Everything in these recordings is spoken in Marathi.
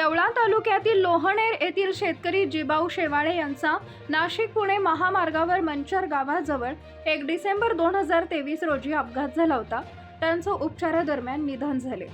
देवळा तालुक्यातील लोहनेर येथील शेतकरी जिबाऊ शेवाळे यांचा नाशिक पुणे महामार्गावर मंचर गावाजवळ 1 डिसेंबर 2023 रोजी अपघात झाला होता. त्यांचं उपचारादरम्यान निधन झाले.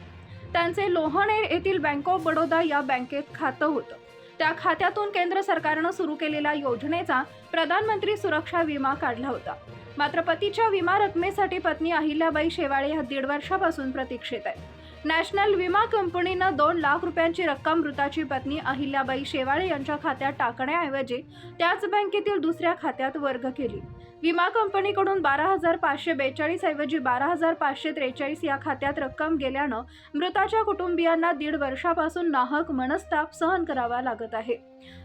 त्यांचे लोहनेर येथील बँक ऑफ बडोदा या बँकेत खातं होतं. त्या खात्यातून केंद्र सरकारनं सुरू केलेल्या योजनेचा प्रधानमंत्री सुरक्षा विमा काढला होता. मात्र पतीच्या विमा रकमेसाठी पत्नी अहिल्याबाई शेवाळे ह्या 1.5 वर्षापासून प्रतीक्षेत आहेत. नॅशनल विमा कंपनीनं 2 लाख रुपयांची रक्कम मृताची पत्नी अहिल्याबाई शेवाळे यांच्या खात्यात टाकण्याऐवजी त्याच बँकेतील दुसऱ्या खात्यात वर्ग केली. विमा कंपनीकडून 12,542 ऐवजी 12,543 या खात्यात रक्कम गेल्यानं मृताच्या कुटुंबियांना 1.5 वर्षापासून नाहक मनस्ताप सहन करावा लागत आहे.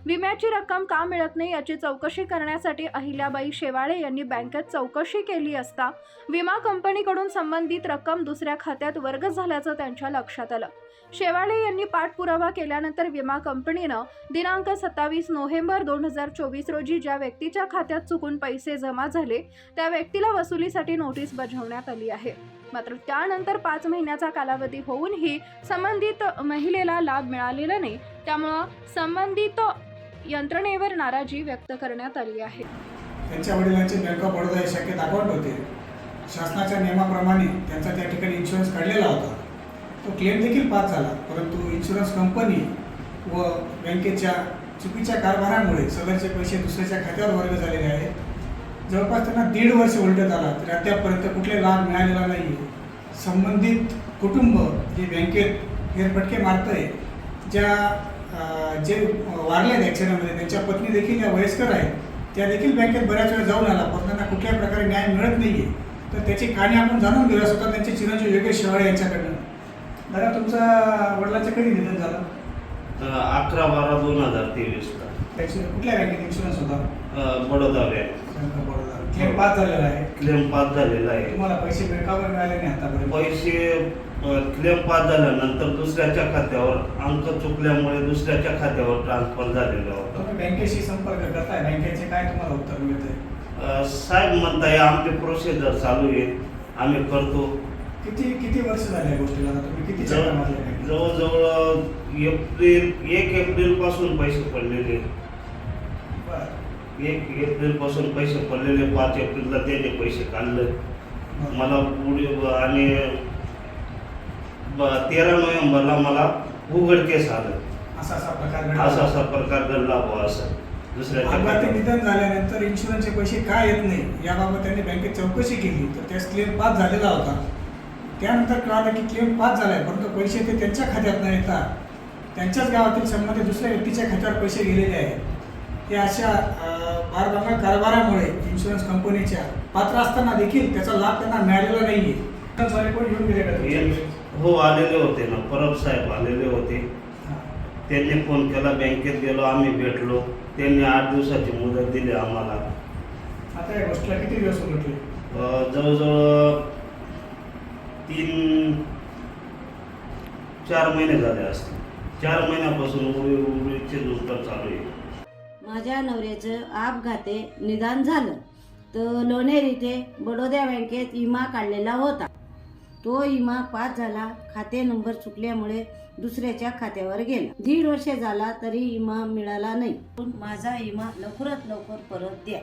विम्याची रक्कम का मिळत नाही याची चौकशी करण्यासाठी अहिल्याबाई शेवाळे यांनी बँकेत चौकशी केली असता विमा कंपनीकडून संबंधित रक्कम दुसऱ्या खात्यात वर्ग झाल्याचं त्यांच्या लक्षात आलं. शेवाळे यांनी पाठपुरावा केल्यानंतर विमा कंपनीनं दिनांक 27 नोव्हेंबर 2024 रोजी ज्या व्यक्तीच्या खात्यात चुकून पैसे जमा झाले त्या व्यक्तीला वसुलीसाठी नोटीस बजावण्यात आली आहे. मात्र त्यानंतर 5 महिन्याचा कालावधी होऊनही संबंधित महिलेला लाभ मिळालेला नाही. त्यामुळे संबंधित यंत्रणेवर नाराजी व्यक्त करण्यात आली आहे. त्यांच्या वडिलांचे बँक ऑफ बडोदा या शाखेत अकाउंट होते. शासनाच्या नियमाप्रमाणे त्यांचा त्या ठिकाणी इन्शुरन्स काढलेला होता. तो क्लेम देखील पास झाला, परंतु इन्शुरन्स कंपनी व बँकेच्या चुकीच्या कारभारामुळे सदरचे पैसे दुसऱ्याच्या खात्यावर वर्ग झालेले आहेत. जवळपास त्यांना 1.5 वर्ष उलटत आला तरी अद्यापर्यंत कुठले लाभ मिळालेला नाही. संबंधित कुटुंब जे बँकेत फेरफटके मारतंय, जे वारले आहेत ॲक्सिडेंटमध्ये त्यांच्या पत्नी देखील या वयस्कर आहेत, त्या देखील बँकेत बऱ्याच वेळा जाऊन आला, पण त्यांना कुठल्याही प्रकारे न्याय मिळत नाही आहे. तर त्याची कहाणी आपण जाणून घेऊया स्वतः त्यांचे चिरंजीव योगेश शेवाळे यांच्याकडनं. दादा, तुमचा वडिलांचं कधी निधन झालं? 11/12/2023 कुठल्या बँकेत इन्शुरन्स होता? Baroda bank. Baroda. Claim pass झालेला आहे. क्लेम पास झालेला आहे. तुम्हाला पैसे बँकावर मिळाले नाही आतापर्यंत? पैसे क्लेम पास झाल्यानंतर दुसऱ्याच्या खात्यावर अंक चुकल्यामुळे दुसऱ्याच्या खात्यावर ट्रान्सफर झालेला होता. तुम्ही बँकेशी संपर्क करताय, बँकेचे काय तुम्हाला उत्तर मिळतंय? साहेब म्हणताय आमची प्रोसिजर चालू आहे, आम्ही करतो. किती वर्ष झाले या गोष्टीला? तुम्ही किती चक्रा मारल्या? जवळजवळ 1 एप्रिल पासून पैसे पडलेले. 1 एप्रिल पासून पैसे पडलेले. 5 एप्रिलला त्याने पैसे काढले मला पुढे, आणि 13 नोव्हेंबरला मला उघडकेस आलं. असा प्रकार घडला बुवा. असं दुसऱ्या निधन झाल्यानंतर इन्शुरन्सचे पैसे काय येत नाही याबाबत त्यांनी बँकेत चौकशी केली तर त्यास क्लेम पास झालेला होता. त्यानंतर कळालं की क्लेम पास झाला आहे, परंतु पैसे ते त्यांच्या खात्यात न येता त्यांच्याच गावातील संबंधित दुसऱ्या व्यक्तीच्या खात्यावर पैसे गेलेले आहेत. हे अशा बारबांगा कारभारामुळे इन्शुरन्स कंपनीच्या पात्र असताना देखील त्याचा लाभ त्यांना मिळालेला नाही आहे. कोण घेऊन गेले का? हो, आलेले होते ना, परब साहेब आलेले होते. त्यांनी फोन केला, बँकेत गेलो, आम्ही भेटलो. त्यांनी 8 दिवसाची मुदत दिली आम्हाला. आता या गोष्टीला किती दिवस उलटले? जवळजवळ 3-4 महिने झाले असतील. 4 महिन्यापासून उडीचे उत्तर चालू आहे. माझ्या नवऱ्याचं अपघाते निधन झालं तर लोणेर इथे बडोदा बँकेत विमा काढलेला होता. तो विमा पास झाला, खाते नंबर चुकल्यामुळे दुसऱ्याच्या खात्यावर गेला. 1.5 वर्ष झाला तरी विमा मिळाला नाही. माझा विमा लवकरात लवकर परत द्या.